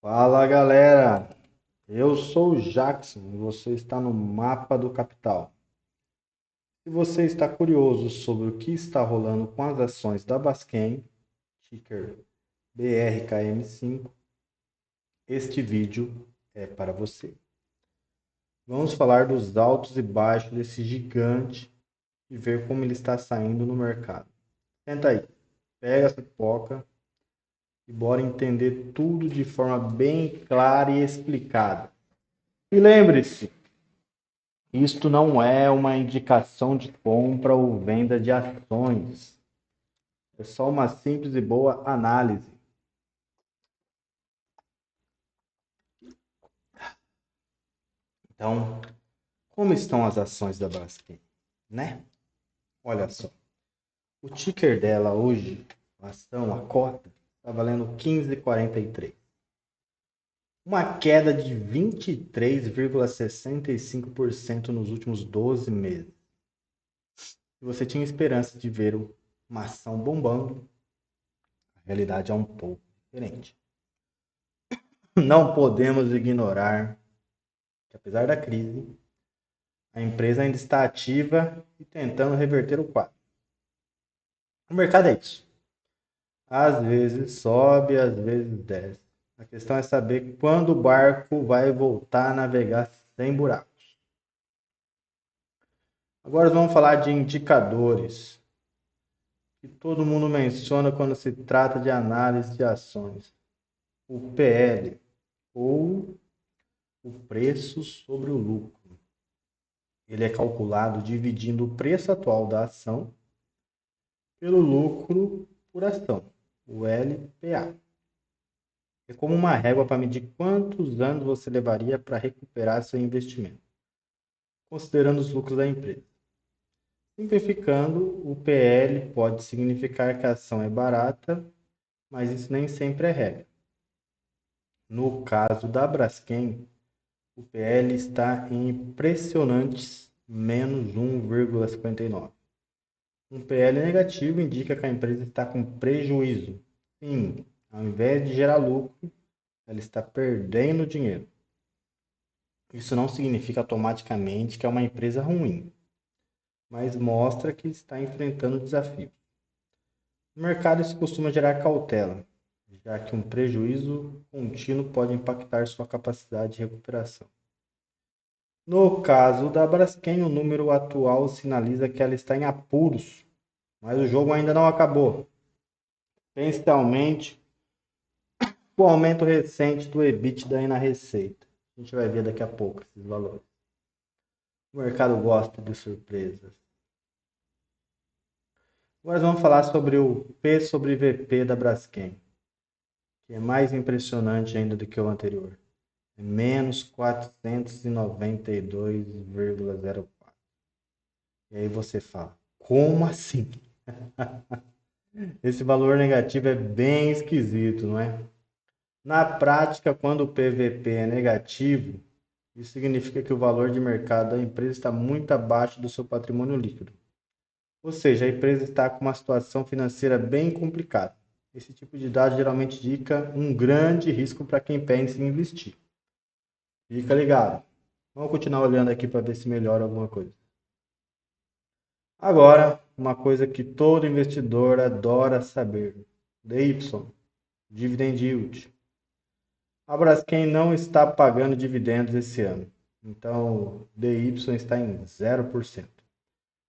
Fala galera, eu sou o Jackson e você está no Mapa do Capital. Se você está curioso sobre o que está rolando com as ações da Braskem, ticker BRKM5, este vídeo é para você. Vamos falar dos altos e baixos desse gigante e ver como ele está saindo no mercado. Senta aí, pega essa pipoca e bora entender tudo de forma bem clara e explicada. E lembre-se, isto não é uma indicação de compra ou venda de ações. É só uma simples e boa análise. Então, como estão as ações da Braskem, né? Olha só. O ticker dela hoje, a ação, a cota, está valendo 15,43. Uma queda de 23,65% nos últimos 12 meses. Se você tinha esperança de ver uma ação bombando, a realidade é um pouco diferente. Não podemos ignorar que, apesar da crise, a empresa ainda está ativa e tentando reverter o quadro. O mercado é isso. Às vezes sobe, às vezes desce. A questão é saber quando o barco vai voltar a navegar sem buracos. Agora vamos falar de indicadores que todo mundo menciona quando se trata de análise de ações. O PL, ou o preço sobre o lucro. Ele é calculado dividindo o preço atual da ação pelo lucro por ação, o LPA. É como uma régua para medir quantos anos você levaria para recuperar seu investimento, considerando os lucros da empresa. Simplificando, o PL pode significar que a ação é barata, mas isso nem sempre é regra. No caso da Braskem, o PL está em impressionantes menos 1,59. Um PL negativo indica que a empresa está com prejuízo. Sim, ao invés de gerar lucro, ela está perdendo dinheiro. Isso não significa automaticamente que é uma empresa ruim, mas mostra que está enfrentando desafios. No mercado, isso costuma gerar cautela, já que um prejuízo contínuo pode impactar sua capacidade de recuperação. No caso da Braskem, o número atual sinaliza que ela está em apuros, mas o jogo ainda não acabou, principalmente com o aumento recente do EBITDA e na receita. A gente vai ver daqui a pouco esses valores. O mercado gosta de surpresas. Agora vamos falar sobre o P sobre VP da Braskem, que é mais impressionante ainda do que o anterior. É menos 492,04. E aí você fala, como assim? Esse valor negativo é bem esquisito, não é? Na prática, quando o PVP é negativo, isso significa que o valor de mercado da empresa está muito abaixo do seu patrimônio líquido. Ou seja, a empresa está com uma situação financeira bem complicada. Esse tipo de dado geralmente indica um grande risco para quem pensa em investir. Fica ligado. Vamos continuar olhando aqui para ver se melhora alguma coisa. Agora, uma coisa que todo investidor adora saber. DY, Dividend Yield. A Braskem não está pagando dividendos esse ano. Então, o DY está em 0%.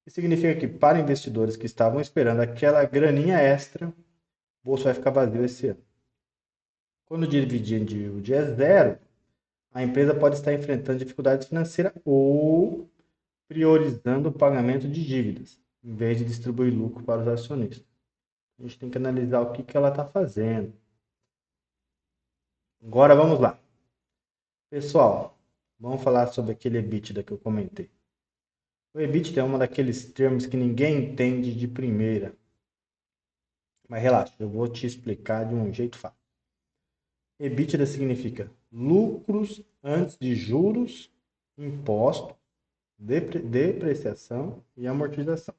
Isso significa que para investidores que estavam esperando aquela graninha extra, o bolso vai ficar vazio esse ano. Quando o dividend yield é zero, a empresa pode estar enfrentando dificuldades financeiras ou priorizando o pagamento de dívidas, em vez de distribuir lucro para os acionistas. A gente tem que analisar o que ela está fazendo. Agora vamos lá. Pessoal, vamos falar sobre aquele EBITDA que eu comentei. O EBITDA é um daqueles termos que ninguém entende de primeira. Mas relaxa, eu vou te explicar de um jeito fácil. EBITDA significa lucros antes de juros, impostos, depreciação e amortização.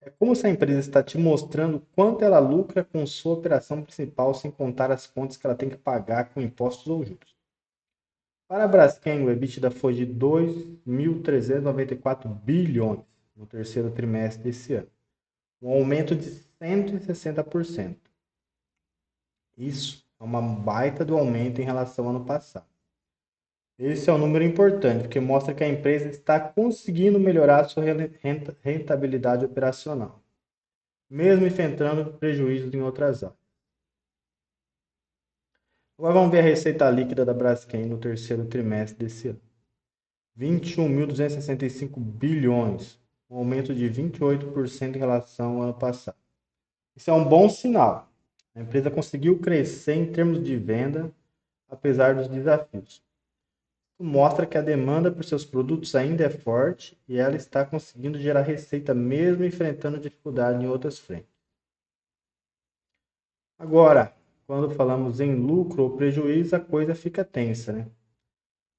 É como se a empresa está te mostrando quanto ela lucra com sua operação principal, sem contar as contas que ela tem que pagar com impostos ou juros. Para a Braskem, o EBITDA foi de 2.394 bilhões no terceiro trimestre desse ano, um aumento de 160%. Isso é uma baita do aumento em relação ao ano passado. Esse é um número importante, porque mostra que a empresa está conseguindo melhorar sua rentabilidade operacional, mesmo enfrentando prejuízos em outras áreas. Agora vamos ver a receita líquida da Braskem no terceiro trimestre desse ano. 21.265 bilhões, um aumento de 28% em relação ao ano passado. Isso é um bom sinal. A empresa conseguiu crescer em termos de venda, apesar dos desafios. Isso mostra que a demanda por seus produtos ainda é forte e ela está conseguindo gerar receita mesmo enfrentando dificuldade em outras frentes. Agora, quando falamos em lucro ou prejuízo, a coisa fica tensa, né?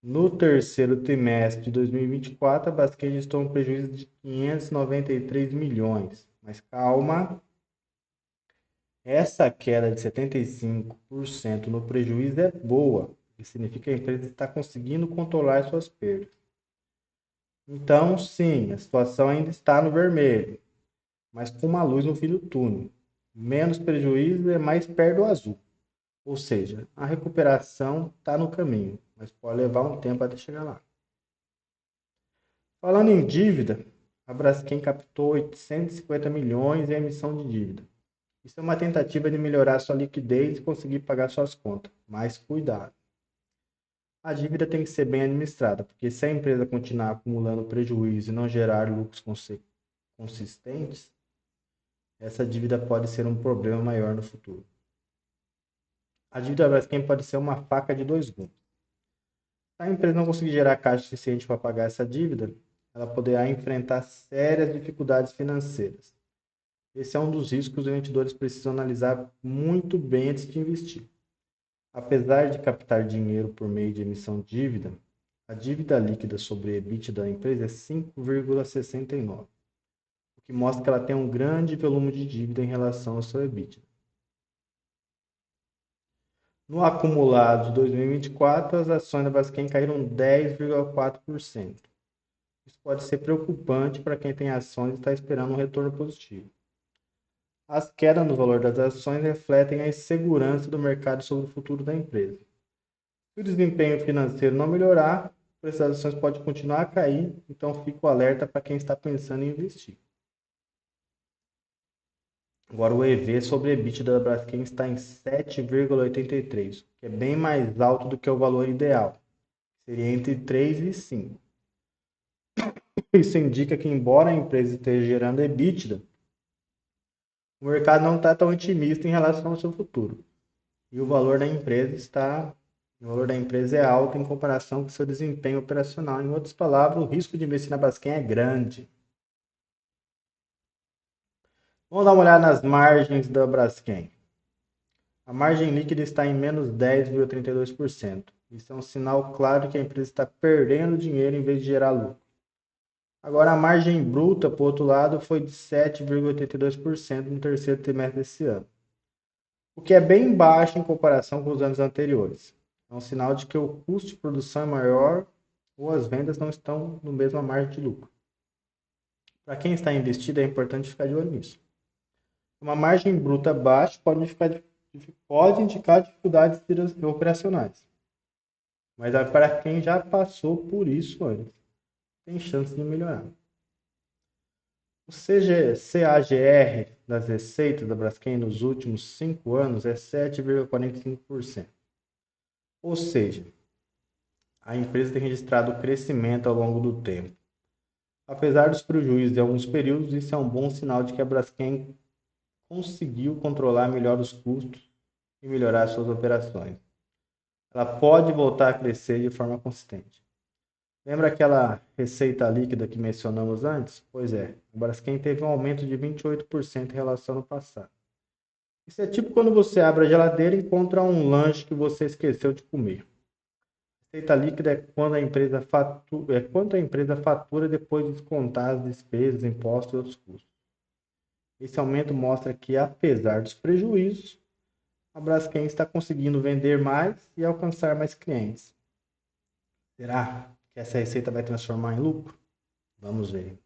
No terceiro trimestre de 2024, a Braskem registrou um prejuízo de 593 milhões. Mas calma, essa queda de 75% no prejuízo é boa, que significa que a empresa está conseguindo controlar suas perdas. Então, sim, a situação ainda está no vermelho, mas com uma luz no fim do túnel. Menos prejuízo é mais perto do azul. Ou seja, a recuperação está no caminho, mas pode levar um tempo até chegar lá. Falando em dívida, a Braskem captou 850 milhões em emissão de dívida. Isso é uma tentativa de melhorar sua liquidez e conseguir pagar suas contas, mas cuidado. A dívida tem que ser bem administrada, porque se a empresa continuar acumulando prejuízo e não gerar lucros consistentes, essa dívida pode ser um problema maior no futuro. A dívida da Braskem pode ser uma faca de dois gumes. Se a empresa não conseguir gerar caixa suficiente para pagar essa dívida, ela poderá enfrentar sérias dificuldades financeiras. Esse é um dos riscos que os investidores precisam analisar muito bem antes de investir. Apesar de captar dinheiro por meio de emissão de dívida, a dívida líquida sobre o EBITDA da empresa é 5,69, o que mostra que ela tem um grande volume de dívida em relação ao seu EBITDA. No acumulado de 2024, as ações da Braskem caíram 10,4%. Isso pode ser preocupante para quem tem ações e está esperando um retorno positivo. As quedas no valor das ações refletem a insegurança do mercado sobre o futuro da empresa. Se o desempenho financeiro não melhorar, o preço das ações pode continuar a cair, então fica o alerta para quem está pensando em investir. Agora o EV sobre EBITDA da Braskem está em 7,83, que é bem mais alto do que o valor ideal. Seria entre 3 e 5. Isso indica que, embora a empresa esteja gerando EBITDA, o mercado não está tão otimista em relação ao seu futuro. E o valor da empresa é alto em comparação com seu desempenho operacional. Em outras palavras, o risco de investir na Braskem é grande. Vamos dar uma olhada nas margens da Braskem. A margem líquida está em menos 10,32%. Isso é um sinal claro que a empresa está perdendo dinheiro em vez de gerar lucro. Agora, a margem bruta, por outro lado, foi de 7,82% no terceiro trimestre desse ano, o que é bem baixo em comparação com os anos anteriores. É um sinal de que o custo de produção é maior ou as vendas não estão no mesma margem de lucro. Para quem está investido, é importante ficar de olho nisso. Uma margem bruta baixa pode indicar dificuldades operacionais, mas para quem já passou por isso antes, tem chance de melhorar. O CAGR das receitas da Braskem nos últimos 5 anos é 7,45%. Ou seja, a empresa tem registrado crescimento ao longo do tempo. Apesar dos prejuízos em alguns períodos, isso é um bom sinal de que a Braskem conseguiu controlar melhor os custos e melhorar suas operações. Ela pode voltar a crescer de forma consistente. Lembra aquela receita líquida que mencionamos antes? Pois é, a Braskem teve um aumento de 28% em relação ao passado. Isso é tipo quando você abre a geladeira e encontra um lanche que você esqueceu de comer. Receita líquida é quanto a empresa fatura depois de descontar as despesas, impostos e outros custos. Esse aumento mostra que, apesar dos prejuízos, a Braskem está conseguindo vender mais e alcançar mais clientes. Será que essa receita vai transformar em lucro? Vamos ver.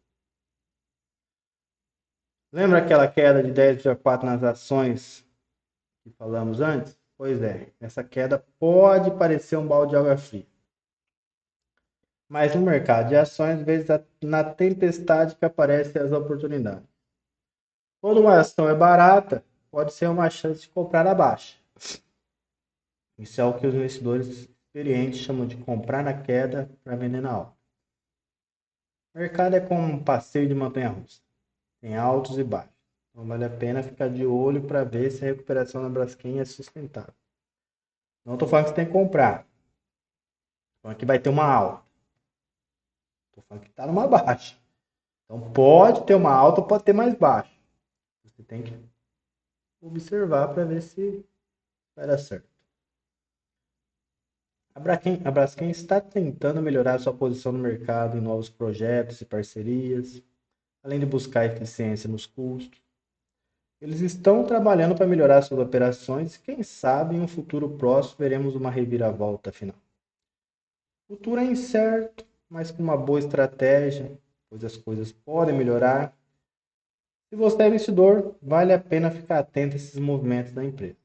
Lembra aquela queda de 10,4 nas ações que falamos antes? Pois é, essa queda pode parecer um balde de água fria. Mas no mercado de ações, às vezes, na tempestade que aparecem as oportunidades. Quando uma ação é barata, pode ser uma chance de comprar a baixa. Isso é o que os investidores experientes chamam de comprar na queda para vender na alta. O mercado é como um passeio de montanha-russa. Tem altos e baixos. Então vale a pena ficar de olho para ver se a recuperação da Braskem é sustentável. Não estou falando que você tem que comprar. Estou falando que vai ter uma alta. Estou falando que está numa baixa. Então pode ter uma alta ou pode ter mais baixa. Você tem que observar para ver se vai dar certo. A Braskem está tentando melhorar sua posição no mercado em novos projetos e parcerias, além de buscar eficiência nos custos. Eles estão trabalhando para melhorar suas operações e, quem sabe, em um futuro próximo veremos uma reviravolta final. O futuro é incerto, mas com uma boa estratégia, pois as coisas podem melhorar. Se você é investidor, vale a pena ficar atento a esses movimentos da empresa,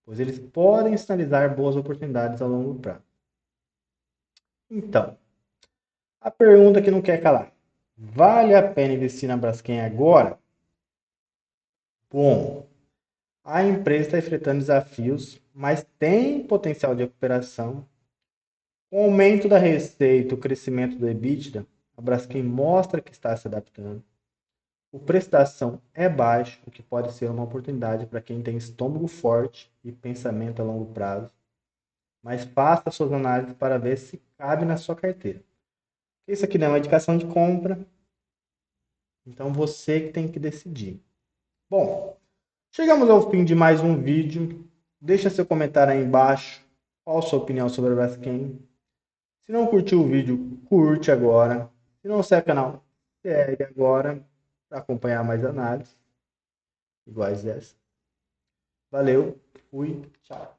pois eles podem sinalizar boas oportunidades a longo prazo. Então, a pergunta que não quer calar: vale a pena investir na Braskem agora? Bom, a empresa está enfrentando desafios, mas tem potencial de recuperação. Com o aumento da receita e o crescimento do EBITDA, a Braskem mostra que está se adaptando. O preço da ação é baixo, o que pode ser uma oportunidade para quem tem estômago forte e pensamento a longo prazo, mas faça suas análises para ver se cabe na sua carteira. Isso aqui não é uma indicação de compra, então você que tem que decidir. Bom, chegamos ao fim de mais um vídeo. Deixa seu comentário aí embaixo. Qual a sua opinião sobre a Braskem? Se não curtiu o vídeo, curte agora. Se não segue o canal, segue agora para acompanhar mais análises iguais essa. Valeu, fui, tchau.